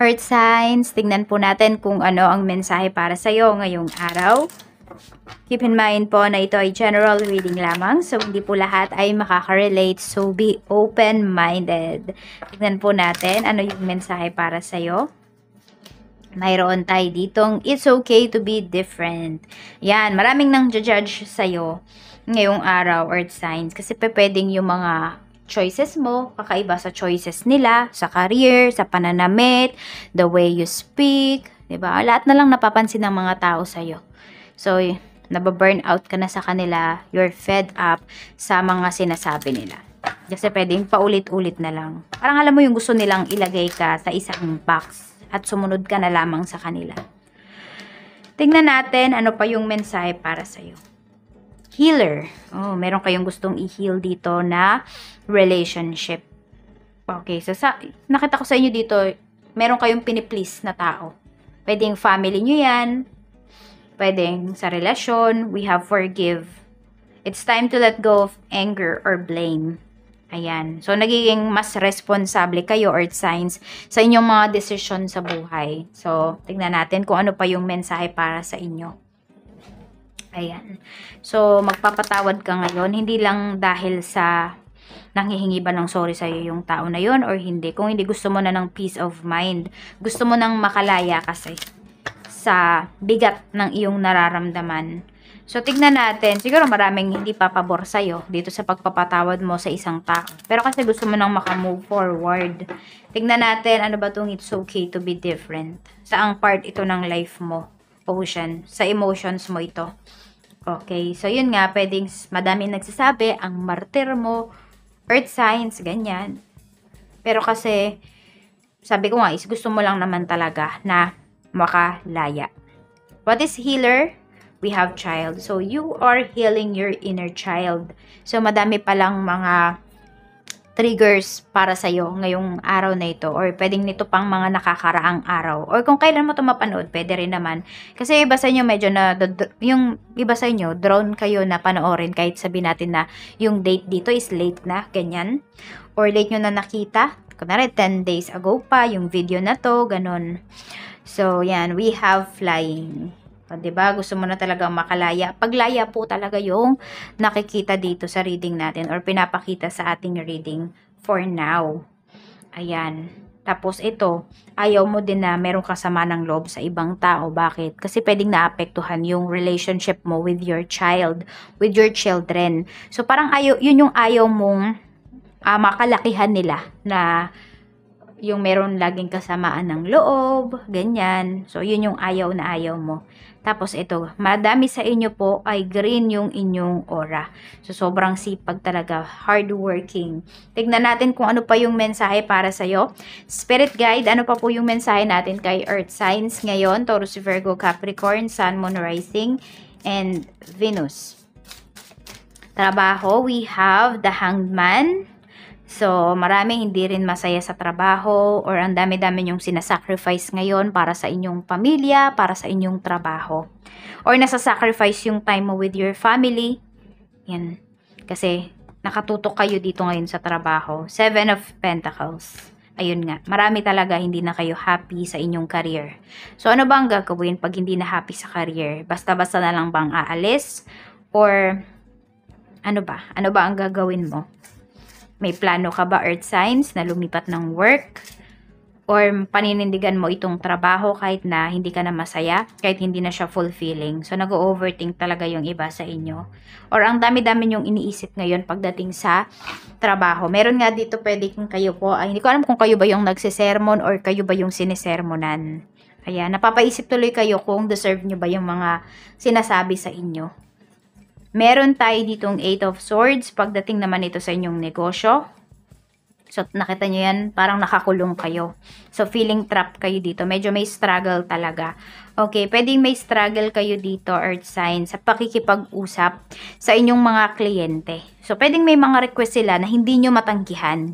Earth signs, tingnan po natin kung ano ang mensahe para sa'yo ngayong araw. Keep in mind po na ito ay general reading lamang, so hindi po lahat ay makaka-relate, so be open-minded. Tingnan po natin ano yung mensahe para sa'yo. Mayroon tayo ditong, it's okay to be different. Yan, maraming nang judge sa'yo ngayong araw, Earth signs, kasi pwedeng yung mga choices mo, kakaiba sa choices nila, sa career, sa pananamit, the way you speak, diba? Lahat na lang napapansin ng mga tao sa'yo. So, nababurn out ka na sa kanila, you're fed up sa mga sinasabi nila. Kasi pwedeng paulit-ulit na lang. Parang alam mo yung gusto nilang ilagay ka sa isang box at sumunod ka na lamang sa kanila. Tingnan natin ano pa yung mensahe para sa'yo. Healer. Oh, meron kayong gustong i-heal dito na relationship. Okay, so nakita ko sa inyo dito, meron kayong piniplease na tao. Pwedeng family nyo yan, pwedeng sa relasyon, we have forgive. It's time to let go of anger or blame. Ayan. So, nagiging mas responsable kayo, Earth signs, sa inyong mga desisyon sa buhay. So, tingnan natin kung ano pa yung mensahe para sa inyo. Ayan. So, magpapatawad ka ngayon, hindi lang dahil sa nanghihingi ba ng sorry sa'yo yung tao na yon or hindi. Kung hindi gusto mo na ng peace of mind, gusto mo nang makalaya kasi sa bigat ng iyong nararamdaman. So, tignan natin. Siguro maraming hindi papabor sa'yo dito sa pagpapatawad mo sa isang tao. Pero kasi gusto mo nang makamove forward. Tignan natin, ano ba itong it's okay to be different? Saang part ito ng life mo? Ocean. Sa emotions mo ito. Okay. So, yun nga. Pwedeng madami nagsasabi, ang martir mo, Earth signs, ganyan. Pero kasi, sabi ko nga, is gusto mo lang naman talaga na makalaya. What is healer? We have child. So, you are healing your inner child. So, madami palang mga triggers para sa'yo ngayong araw na ito. Or pwedeng nito pang mga nakakaraang araw. Or kung kailan mo ito mapanood, pwede rin naman. Kasi iba sa inyo medyo na, yung iba sa inyo, drawn kayo na panoorin kahit sabihin natin na yung date dito is late na, ganyan. Or late nyo na nakita. Kunwari, 10 days ago pa, yung video na to, ganun. So, yan, we have flying. O, diba? Gusto mo na talaga makalaya. Paglaya po talaga yung nakikita dito sa reading natin or pinapakita sa ating reading for now. Ayan. Tapos ito, ayaw mo din na merong kasama ng loob sa ibang tao. Bakit? Kasi pwedeng naapektuhan yung relationship mo with your child, with your children. So, parang ayaw, yun yung ayaw mong makalakihan nila na yung meron laging kasamaan ng loob, ganyan. So, yun yung ayaw na ayaw mo. Tapos ito, madami sa inyo po ay green yung inyong aura. So, sobrang sipag talaga, hardworking. Tignan natin kung ano pa yung mensahe para sa'yo. Spirit guide, ano pa po yung mensahe natin kay Earth signs ngayon? Taurus, Virgo, Capricorn, Sun, Moon, Rising, and Venus. Trabaho, we have the Hanged Man. So, maraming hindi rin masaya sa trabaho or ang dami-dami yung sinasacrifice ngayon para sa inyong pamilya, para sa inyong trabaho. Or nasa-sacrifice yung time mo with your family. Yan. Kasi nakatutok kayo dito ngayon sa trabaho. 7 of Pentacles. Ayun nga. Marami talaga hindi na kayo happy sa inyong career. So, ano ba ang gagawin pag hindi na happy sa career? Basta-basta na lang bang aalis? Or ano ba? Ano ba ang gagawin mo? May plano ka ba, Earth signs, na lumipat ng work? Or paninindigan mo itong trabaho kahit na hindi ka na masaya, kahit hindi na siya fulfilling. So, nag-overthink talaga yung iba sa inyo. Or ang dami-dami yung iniisip ngayon pagdating sa trabaho. Meron nga dito pwede kung kayo po, hindi ko alam kung kayo ba yung nagsisermon or kayo ba yung sinisermonan. Kaya napapaisip tuloy kayo kung deserve nyo ba yung mga sinasabi sa inyo. Meron tayo ditong 8 of Swords. Pagdating naman ito sa inyong negosyo. So, nakita nyo yan, parang nakakulong kayo. So, feeling trap kayo dito. Medyo may struggle talaga. Okay, pwedeng may struggle kayo dito, Earth signs, sa pakikipag-usap sa inyong mga kliyente. So, pwedeng may mga request sila na hindi nyo matanggihan.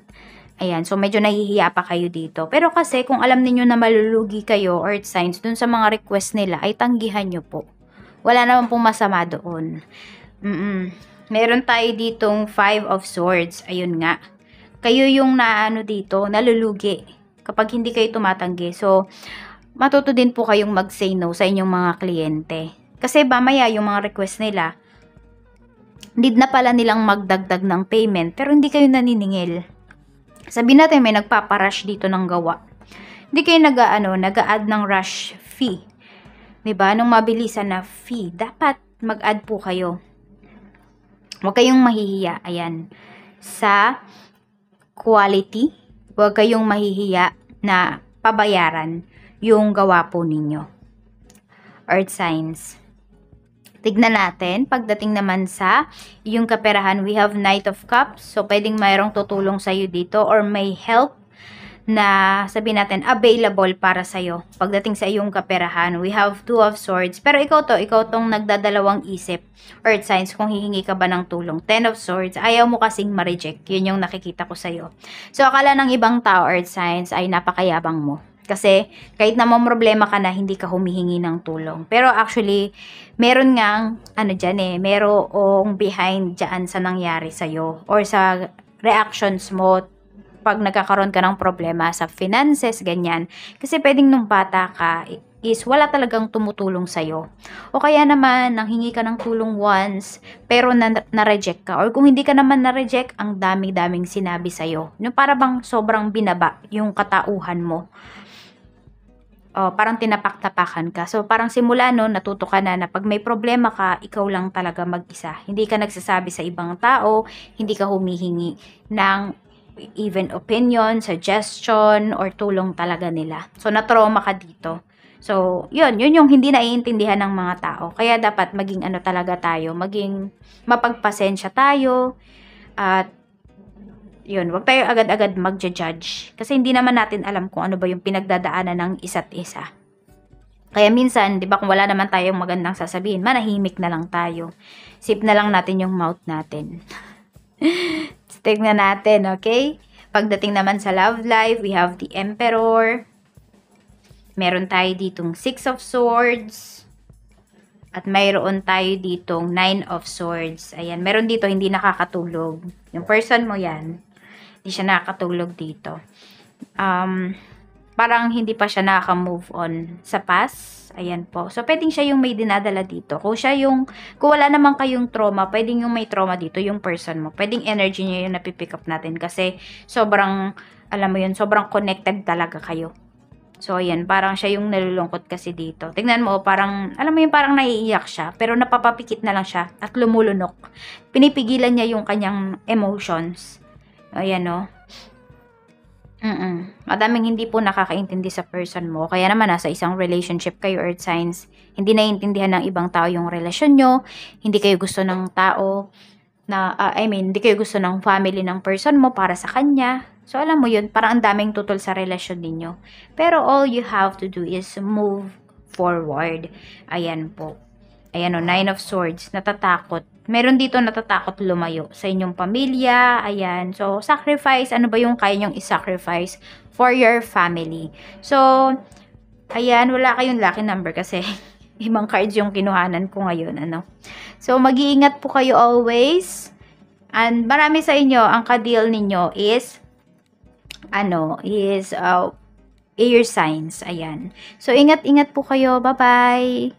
Ayan, so medyo nahihiya pa kayo dito. Pero kasi kung alam niyo na malulugi kayo, Earth signs, dun sa mga request nila, ay tanggihan nyo po. Wala naman pong masama doon. Meron tayo ditong 5 of Swords. Ayun nga. Kayo yung naano dito, nalulugi. kapag hindi kayo tumatanggi. So, matuto din po kayong mag-say no sa inyong mga kliyente. Kasi mamaya yung mga request nila, need na pala nilang magdagdag ng payment, pero hindi kayo naniningil. Sabihin natin may nagpaparush dito ng gawa. Hindi kayo nag-add ng rush fee. 'Di ba? Nung mabilisan na fee, dapat mag-add po kayo. Huwag kayong mahihiya. Ayan. Sa quality, huwag kayong mahihiya na pabayaran yung gawa po ninyo. Earth signs. Tignan natin, pagdating naman sa yung kaperahan, we have Knight of Cups. So, pwedeng mayroong tutulong sa'yo dito or may help na sabihin natin available para sa'yo. Pagdating sa iyong kaperahan, we have Two of Swords. Pero ikaw tong nagdadalawang isip. Earth signs, kung hihingi ka ba ng tulong. Ten of Swords, ayaw mo kasing ma-reject. Yun yung nakikita ko sa'yo. So, akala ng ibang tao, Earth signs, ay napakayabang mo. Kasi, kahit namang problema ka na, hindi ka humihingi ng tulong. Pero actually, meron ngang, merong behind dyan sa nangyari sa'yo. Or sa reactions mo, pag nagkakaroon ka ng problema sa finances, ganyan. Kasi pwedeng nung bata ka, is wala talagang tumutulong sa'yo. O kaya naman, nanghingi ka ng tulong once, pero na-reject ka. Or kung hindi ka naman na-reject, ang daming-daming sinabi sa'yo. Yung para bang sobrang binaba yung katauhan mo. Parang tinapak-tapakan ka. So, parang simula no, natuto ka na pag may problema ka, ikaw lang talaga mag-isa. Hindi ka nagsasabi sa ibang tao, hindi ka humihingi ng even opinion, suggestion, or tulong talaga nila. So, na-trauma ka dito. So, yun yung hindi naiintindihan ng mga tao. Kaya dapat maging talaga tayo, maging mapagpasensya tayo, at yun, wag tayo agad-agad magja-judge. Kasi hindi naman natin alam kung ano ba yung pinagdadaanan ng isa't isa. Kaya minsan, di ba, kung wala naman tayong magandang sasabihin, manahimik na lang tayo. Sip na lang natin yung mouth natin. Tignan natin, okay? Pagdating naman sa love life, we have the Emperor. Meron tayo ditong Six of Swords. At mayroon tayo ditong Nine of Swords. Ayan, meron dito hindi nakakatulog. Yung person mo yan, hindi siya nakakatulog dito. Parang hindi pa siya nakaka-move on sa past. Ayan po. So, pwedeng siya yung may dinadala dito. Kung wala naman kayong trauma, pwedeng yung may trauma dito, yung person mo. Pwedeng energy niya yung napipick up natin kasi sobrang, alam mo yun, sobrang connected talaga kayo. So, ayan, parang siya yung nalulungkot kasi dito. Tingnan mo, parang, alam mo yun, parang naiiyak siya, pero napapapikit na lang siya at lumulunok. Pinipigilan niya yung kanyang emotions. Ayan, no? Madaming hindi po nakakaintindi sa person mo. Kaya naman, nasa isang relationship kayo, Earth signs. Hindi naiintindihan ng ibang tao yung relasyon nyo. Hindi kayo gusto ng tao na, hindi kayo gusto ng family ng person mo para sa kanya. So, alam mo yun, parang ang daming tutol sa relasyon ninyo. Pero all you have to do is move forward. Ayan po. Ayan o, Nine of Swords, natatakot. Meron dito natatakot lumayo sa inyong pamilya. Ayan. So, sacrifice. Ano ba yung kaya nyong i-sacrifice for your family? So, ayan. Wala kayong lucky number kasi ibang cards yung kinuhanan ko ngayon. So, mag-iingat po kayo always. And marami sa inyo, ang ka-deal ninyo is air signs. Ayan. So, ingat-ingat po kayo. Bye-bye!